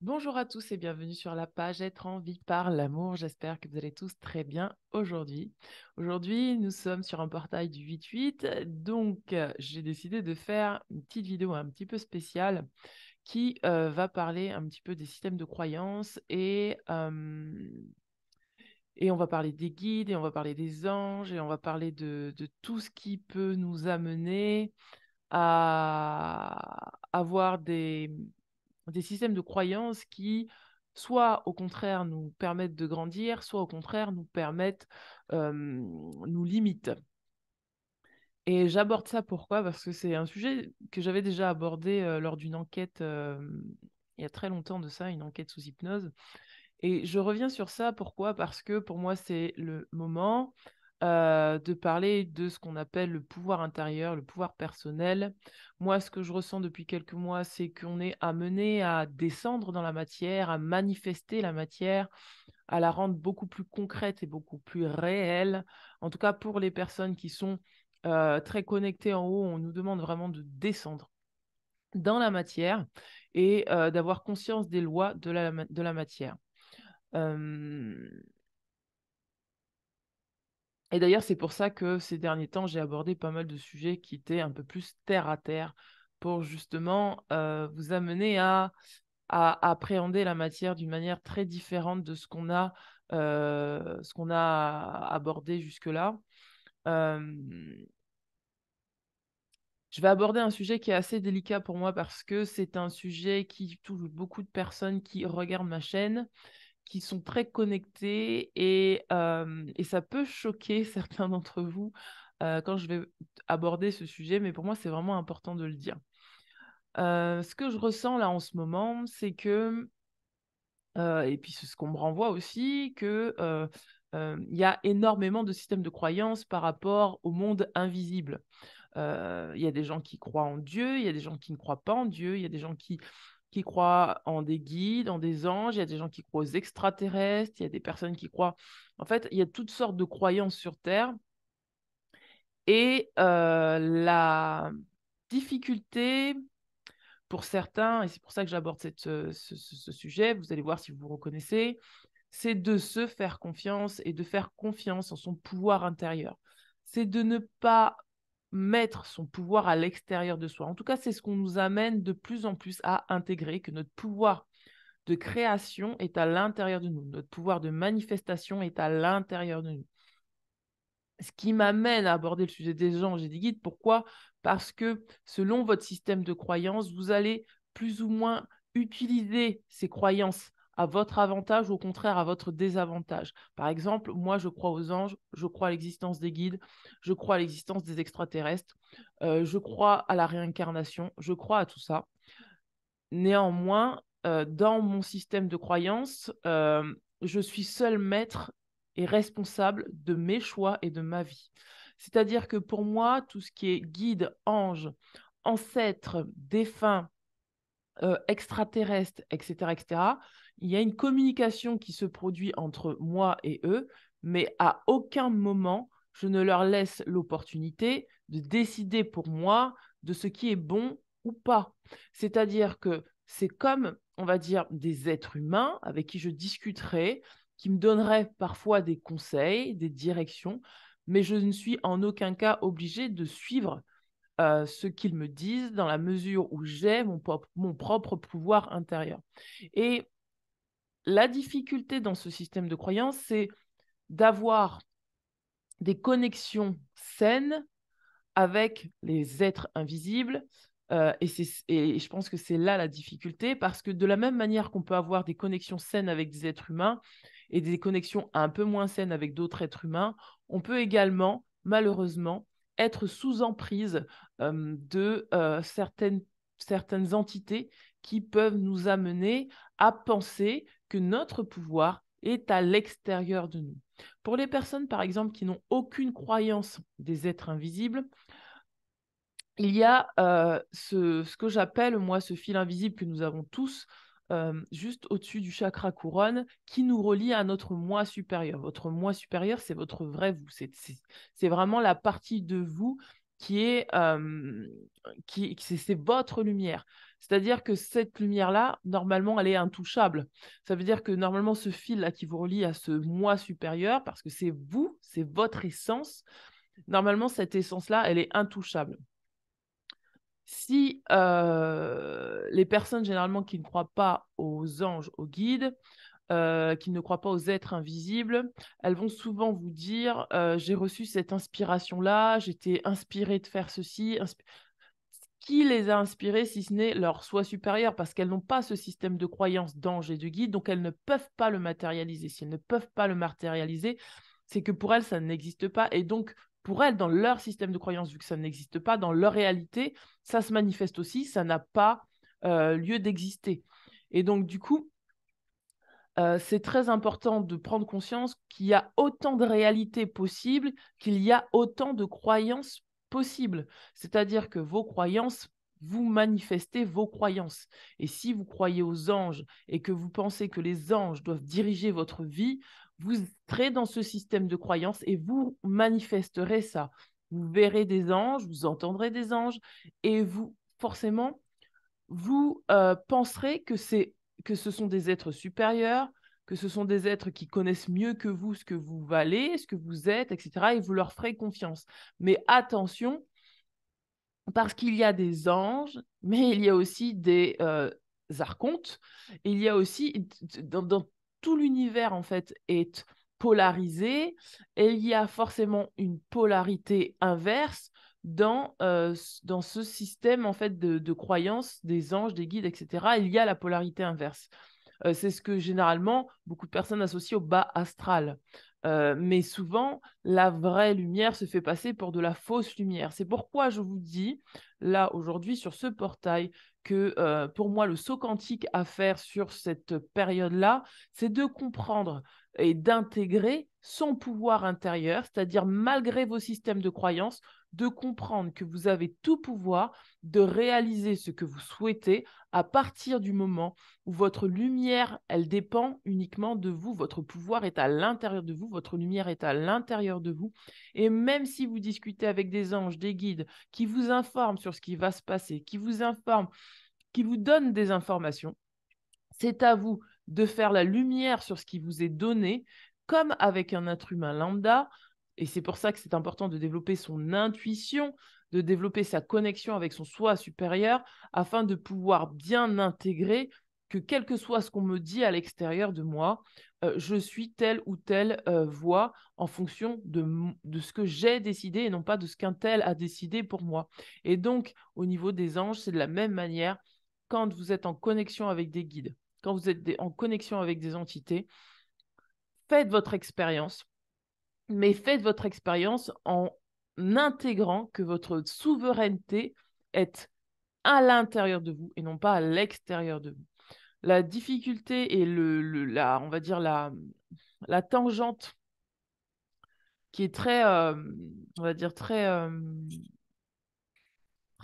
Bonjour à tous et bienvenue sur la page Être en vie par l'amour. J'espère que vous allez tous très bien aujourd'hui. Aujourd'hui, nous sommes sur un portail du 8-8, donc j'ai décidé de faire une petite vidéo un petit peu spéciale qui va parler un petit peu des systèmes de croyances et on va parler des guides et on va parler des anges et on va parler de tout ce qui peut nous amener à avoir des systèmes de croyances qui, soit au contraire, nous permettent de grandir, soit au contraire, nous limitent. Et j'aborde ça pourquoi? Parce que c'est un sujet que j'avais déjà abordé lors d'une enquête il y a très longtemps de ça, une enquête sous hypnose. Et je reviens sur ça, pourquoi? Parce que pour moi, c'est le moment de parler de ce qu'on appelle le pouvoir intérieur, le pouvoir personnel. Moi, ce que je ressens depuis quelques mois, c'est qu'on est amené à descendre dans la matière, à manifester la matière, à la rendre beaucoup plus concrète et beaucoup plus réelle. En tout cas, pour les personnes qui sont très connectées en haut, on nous demande vraiment de descendre dans la matière et d'avoir conscience des lois de la matière. Euh, Et d'ailleurs, c'est pour ça que ces derniers temps, j'ai abordé pas mal de sujets qui étaient un peu plus terre à terre pour justement vous amener à appréhender la matière d'une manière très différente de ce qu'on a abordé jusque-là. Euh, je vais aborder un sujet qui est assez délicat pour moi parce que c'est un sujet qui touche beaucoup de personnes qui regardent ma chaîne, qui sont très connectés et ça peut choquer certains d'entre vous quand je vais aborder ce sujet, mais pour moi, c'est vraiment important de le dire. Ce que je ressens là en ce moment, c'est que, et puis c'est ce qu'on me renvoie aussi, il y a énormément de systèmes de croyances par rapport au monde invisible. Il y a des gens qui croient en Dieu, il y a des gens qui ne croient pas en Dieu, il y a des gens qui croient en des guides, en des anges, il y a des gens qui croient aux extraterrestres, il y a des personnes qui croient... En fait, il y a toutes sortes de croyances sur Terre. Et la difficulté pour certains, et c'est pour ça que j'aborde ce sujet, vous allez voir si vous vous reconnaissez, c'est de se faire confiance et de faire confiance en son pouvoir intérieur. C'est de ne pas mettre son pouvoir à l'extérieur de soi. En tout cas, c'est ce qu'on nous amène de plus en plus à intégrer, que notre pouvoir de création est à l'intérieur de nous, notre pouvoir de manifestation est à l'intérieur de nous. Ce qui m'amène à aborder le sujet des anges et des guides. Pourquoi? Parce que selon votre système de croyance, vous allez plus ou moins utiliser ces croyances à votre avantage ou au contraire à votre désavantage. Par exemple, moi, je crois aux anges, je crois à l'existence des guides, je crois à l'existence des extraterrestres, je crois à la réincarnation, je crois à tout ça. Néanmoins, dans mon système de croyance, je suis seul maître et responsable de mes choix et de ma vie. C'est-à-dire que pour moi, tout ce qui est guide, ange, ancêtre, défunt, extraterrestre, etc., etc., il y a une communication qui se produit entre moi et eux, mais à aucun moment, je ne leur laisse l'opportunité de décider pour moi de ce qui est bon ou pas. C'est-à-dire que c'est comme, on va dire, des êtres humains avec qui je discuterai, qui me donneraient parfois des conseils, des directions, mais je ne suis en aucun cas obligée de suivre ce qu'ils me disent dans la mesure où j'ai mon propre pouvoir intérieur. Et la difficulté dans ce système de croyance, c'est d'avoir des connexions saines avec les êtres invisibles. Et je pense que c'est là la difficulté, parce que de la même manière qu'on peut avoir des connexions saines avec des êtres humains et des connexions un peu moins saines avec d'autres êtres humains, on peut également, malheureusement, être sous emprise de certaines entités qui peuvent nous amener à penser que notre pouvoir est à l'extérieur de nous. Pour les personnes, par exemple, qui n'ont aucune croyance des êtres invisibles, il y a ce que j'appelle, moi, ce fil invisible que nous avons tous, juste au-dessus du chakra couronne, qui nous relie à notre moi supérieur. Votre moi supérieur, c'est votre vrai vous. C'est vraiment la partie de vous c'est votre lumière. C'est-à-dire que cette lumière-là, normalement, elle est intouchable. Ça veut dire que normalement, ce fil-là qui vous relie à ce moi supérieur, parce que c'est vous, c'est votre essence, normalement, cette essence-là, elle est intouchable. Si les personnes généralement qui ne croient pas aux anges, aux guides, qui ne croient pas aux êtres invisibles, elles vont souvent vous dire j'ai reçu cette inspiration-là, j'étais inspirée de faire ceci. Qui les a inspirées si ce n'est leur soi supérieur, parce qu'elles n'ont pas ce système de croyance d'anges et de guides, donc elles ne peuvent pas le matérialiser. Si elles ne peuvent pas le matérialiser, c'est que pour elles, ça n'existe pas. Et donc, pour elles, dans leur système de croyance, vu que ça n'existe pas, dans leur réalité, ça se manifeste aussi, ça n'a pas lieu d'exister. Et donc, du coup, c'est très important de prendre conscience qu'il y a autant de réalités possibles qu'il y a autant de croyances possibles. C'est-à-dire que vos croyances, vous manifestez vos croyances. Et si vous croyez aux anges et que vous pensez que les anges doivent diriger votre vie, vous serez dans ce système de croyances et vous manifesterez ça. Vous verrez des anges, vous entendrez des anges et vous, forcément, vous penserez que ce sont des êtres supérieurs, que ce sont des êtres qui connaissent mieux que vous ce que vous valez, ce que vous êtes, etc. Et vous leur ferez confiance. Mais attention, parce qu'il y a des anges, mais il y a aussi des archontes. Il y a aussi, dans tout l'univers, en fait, est polarisé. Et il y a forcément une polarité inverse dans ce système, en fait, de croyances des anges, des guides, etc. Il y a la polarité inverse. C'est ce que généralement beaucoup de personnes associent au bas astral. Mais souvent, la vraie lumière se fait passer pour de la fausse lumière. C'est pourquoi je vous dis, là, aujourd'hui, sur ce portail, que pour moi, le saut quantique à faire sur cette période-là, c'est de comprendre et d'intégrer son pouvoir intérieur, c'est-à-dire malgré vos systèmes de croyances, de comprendre que vous avez tout pouvoir de réaliser ce que vous souhaitez à partir du moment où votre lumière, elle dépend uniquement de vous. Votre pouvoir est à l'intérieur de vous, votre lumière est à l'intérieur de vous. Et même si vous discutez avec des anges, des guides, qui vous informent sur ce qui va se passer, qui vous informent, qui vous donnent des informations, c'est à vous de faire la lumière sur ce qui vous est donné, comme avec un être humain lambda. Et c'est pour ça que c'est important de développer son intuition, de développer sa connexion avec son soi supérieur, afin de pouvoir bien intégrer que quel que soit ce qu'on me dit à l'extérieur de moi, je suis telle ou telle voix en fonction de ce que j'ai décidé et non pas de ce qu'un tel a décidé pour moi. Et donc, au niveau des anges, c'est de la même manière quand vous êtes en connexion avec des guides, quand vous êtes en connexion avec des entités, faites votre expérience, mais faites votre expérience en intégrant que votre souveraineté est à l'intérieur de vous et non pas à l'extérieur de vous. La difficulté et on va dire la tangente qui est très, on va dire très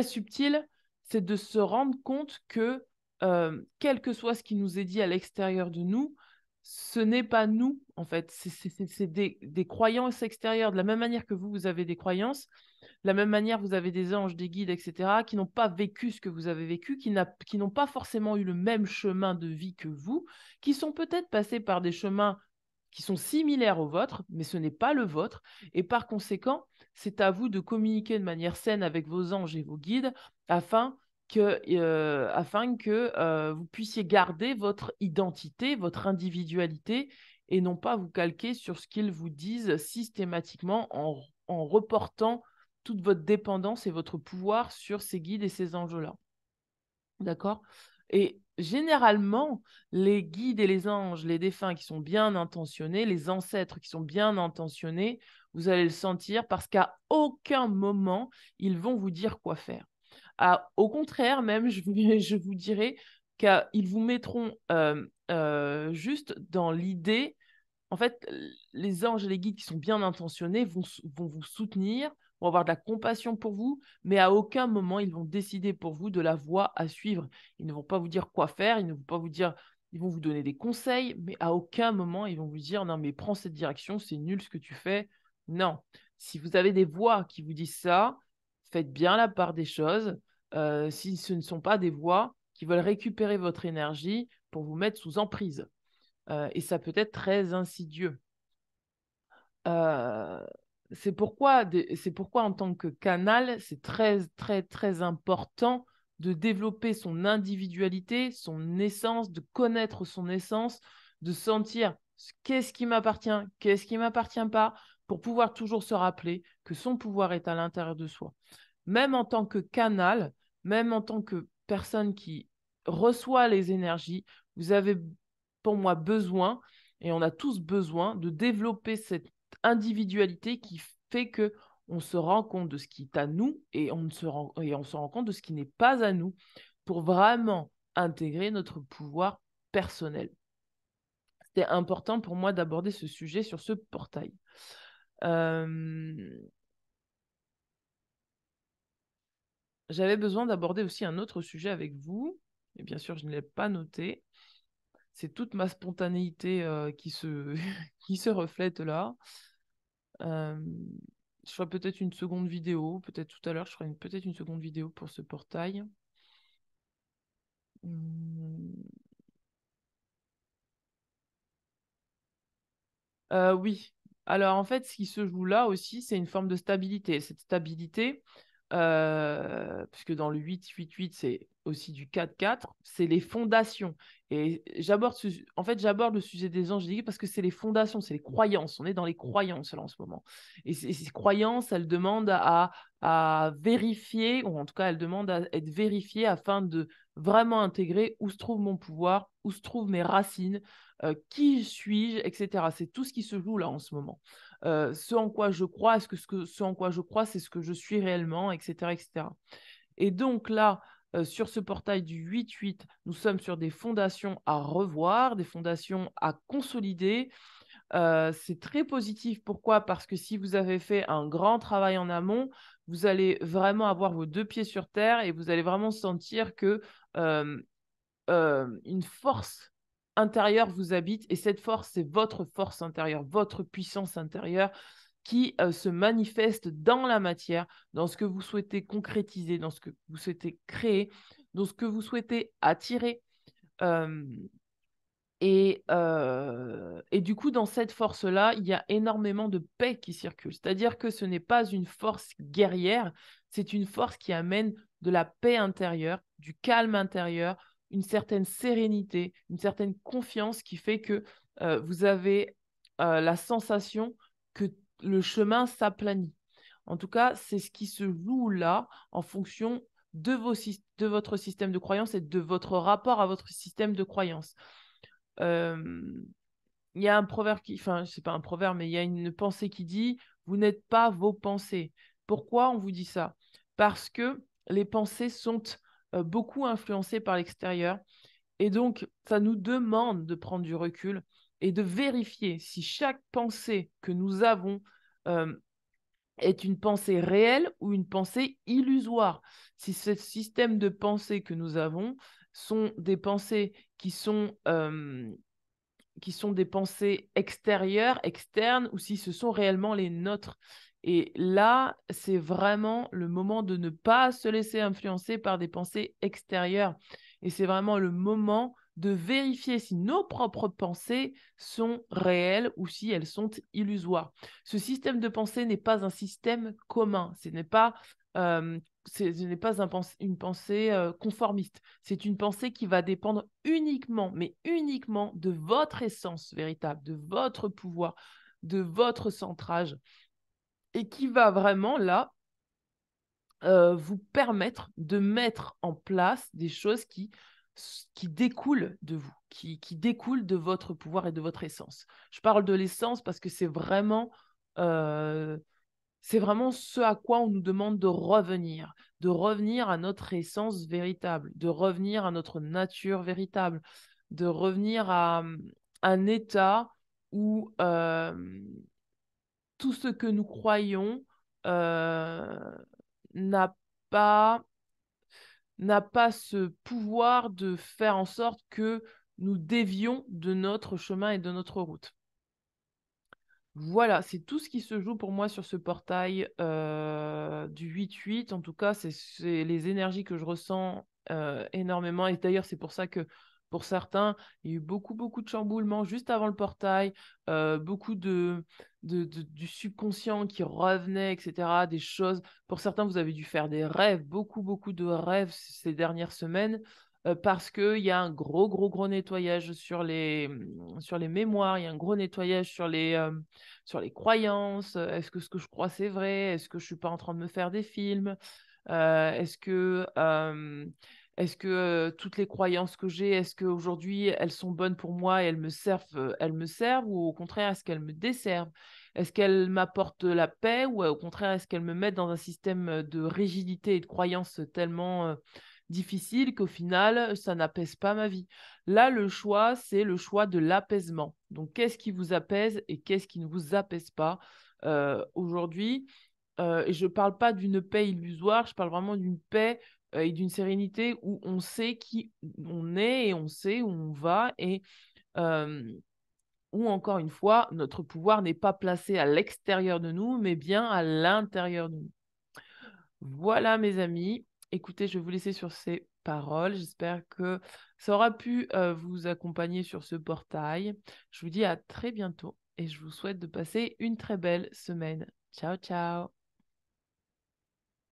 subtile, c'est de se rendre compte que quel que soit ce qui nous est dit à l'extérieur de nous, ce n'est pas nous, en fait. C'est des croyances extérieures. De la même manière que vous avez des croyances, de la même manière, vous avez des anges, des guides, etc., qui n'ont pas vécu ce que vous avez vécu, qui n'ont pas forcément eu le même chemin de vie que vous, qui sont peut-être passés par des chemins qui sont similaires aux vôtres, mais ce n'est pas le vôtre. Et par conséquent, c'est à vous de communiquer de manière saine avec vos anges et vos guides afin que vous puissiez garder votre identité, votre individualité, et non pas vous calquer sur ce qu'ils vous disent systématiquement en reportant toute votre dépendance et votre pouvoir sur ces guides et ces anges-là. D'accord? Et généralement, les guides et les anges, les défunts qui sont bien intentionnés, les ancêtres qui sont bien intentionnés, vous allez le sentir parce qu'à aucun moment, ils vont vous dire quoi faire. Au contraire, même, je vous dirais qu'ils vous mettront juste dans l'idée, en fait, les anges et les guides qui sont bien intentionnés vont vous soutenir, vont avoir de la compassion pour vous, mais à aucun moment ils vont décider pour vous de la voie à suivre. Ils ne vont pas vous dire quoi faire, ils ne vont pas vous dire, ils vont vous donner des conseils, mais à aucun moment ils vont vous dire non mais prends cette direction, c'est nul ce que tu fais. Non. Si vous avez des voix qui vous disent ça, faites bien la part des choses. Si ce ne sont pas des voix qui veulent récupérer votre énergie pour vous mettre sous emprise. Et ça peut être très insidieux. Euh, c'est pourquoi, en tant que canal, c'est très, très, très important de développer son individualité, son essence, de connaître son essence, de sentir qu'est-ce qui m'appartient, qu'est-ce qui ne m'appartient pas, pour pouvoir toujours se rappeler que son pouvoir est à l'intérieur de soi. Même en tant que canal, même en tant que personne qui reçoit les énergies, vous avez, pour moi, besoin, et on a tous besoin, de développer cette individualité qui fait que on se rend compte de ce qui est à nous et on se rend compte de ce qui n'est pas à nous pour vraiment intégrer notre pouvoir personnel. C'était important pour moi d'aborder ce sujet sur ce portail. J'avais besoin d'aborder aussi un autre sujet avec vous, et bien sûr je ne l'ai pas noté. C'est toute ma spontanéité qui se reflète là. Euh, Je ferai peut-être une seconde vidéo, peut-être tout à l'heure, je ferai peut-être une seconde vidéo pour ce portail. Hum, oui. Alors en fait, ce qui se joue là aussi, c'est une forme de stabilité. Cette stabilité, puisque dans le 8-8-8, c'est aussi du 4-4, c'est les fondations. Et j'aborde le sujet des angéliques parce que c'est les fondations, c'est les croyances. On est dans les croyances là en ce moment. Et ces croyances, elles demandent à vérifier, ou en tout cas, elles demandent à être vérifiées afin de vraiment intégrer où se trouve mon pouvoir, où se trouvent mes racines, qui suis-je, etc. C'est tout ce qui se joue là en ce moment. Ce en quoi je crois, est-ce que ce en quoi je crois, c'est ce que je suis réellement, etc. etc. Et donc là, sur ce portail du 8-8, nous sommes sur des fondations à revoir, des fondations à consolider. C'est très positif. Pourquoi? Parce que si vous avez fait un grand travail en amont, vous allez vraiment avoir vos deux pieds sur terre et vous allez vraiment sentir que euh, une force intérieure vous habite et cette force, c'est votre force intérieure, votre puissance intérieure qui se manifeste dans la matière, dans ce que vous souhaitez concrétiser, dans ce que vous souhaitez créer, dans ce que vous souhaitez attirer. Euh, et du coup, dans cette force-là, il y a énormément de paix qui circule. C'est-à-dire que ce n'est pas une force guerrière, c'est une force qui amène de la paix intérieure, du calme intérieur, une certaine sérénité, une certaine confiance qui fait que vous avez la sensation que le chemin s'aplanit. En tout cas, c'est ce qui se joue là en fonction de votre système de croyance et de votre rapport à votre système de croyance. Euh, il y a un proverbe enfin, c'est pas un proverbe, mais il y a une pensée qui dit, vous n'êtes pas vos pensées. Pourquoi on vous dit ça? Parce que les pensées sont beaucoup influencées par l'extérieur. Et donc, ça nous demande de prendre du recul et de vérifier si chaque pensée que nous avons euh, est une pensée réelle ou une pensée illusoire. Si ce système de pensée que nous avons sont des pensées qui sont des pensées extérieures, externes, ou si ce sont réellement les nôtres. Et là, c'est vraiment le moment de ne pas se laisser influencer par des pensées extérieures. Et c'est vraiment le moment de vérifier si nos propres pensées sont réelles ou si elles sont illusoires. Ce système de pensée n'est pas un système commun. Euh, ce n'est pas une pensée conformiste. C'est une pensée qui va dépendre uniquement, mais uniquement de votre essence véritable, de votre pouvoir, de votre centrage, et qui va vraiment là vous permettre de mettre en place des choses qui découlent de vous, qui découlent de votre pouvoir et de votre essence. Je parle de l'essence parce que c'est vraiment ce à quoi on nous demande de revenir à notre essence véritable, de revenir à notre nature véritable, de revenir à un état où tout ce que nous croyons euh, n'a pas, n'a pas ce pouvoir de faire en sorte que nous dévions de notre chemin et de notre route. Voilà, c'est tout ce qui se joue pour moi sur ce portail, du 8-8. En tout cas, c'est les énergies que je ressens, énormément et d'ailleurs, c'est pour ça que, pour certains, il y a eu beaucoup, beaucoup de chamboulements juste avant le portail, beaucoup de du subconscient qui revenait et cetera, des choses pour certains, vous avez dû faire des rêves, beaucoup, beaucoup de rêves ces dernières semaines, parce qu'il y a un gros, gros, gros nettoyage sur les mémoires. Il y a un gros nettoyage sur les croyances. Est-ce que ce que je crois, c'est vrai? Est-ce que je suis pas en train de me faire des films? Est-ce que, toutes les croyances que j'ai, est-ce qu'aujourd'hui, elles sont bonnes pour moi et elles me servent ou au contraire, est-ce qu'elles me desservent? Est-ce qu'elles m'apportent la paix ou au contraire, est-ce qu'elles me mettent dans un système, de rigidité et de croyances tellement, difficile qu'au final, ça n'apaise pas ma vie? Là, le choix, c'est le choix de l'apaisement. Donc qu'est-ce qui vous apaise et qu'est-ce qui ne vous apaise pas? Aujourd'hui, et je ne parle pas d'une paix illusoire, je parle vraiment d'une paix, et d'une sérénité où on sait qui on est et on sait où on va et hem, où encore une fois, notre pouvoir n'est pas placé à l'extérieur de nous, mais bien à l'intérieur de nous. Voilà mes amis, écoutez, je vais vous laisser sur ces paroles. J'espère que ça aura pu, vous accompagner sur ce portail. Je vous dis à très bientôt et je vous souhaite de passer une très belle semaine. Ciao, ciao.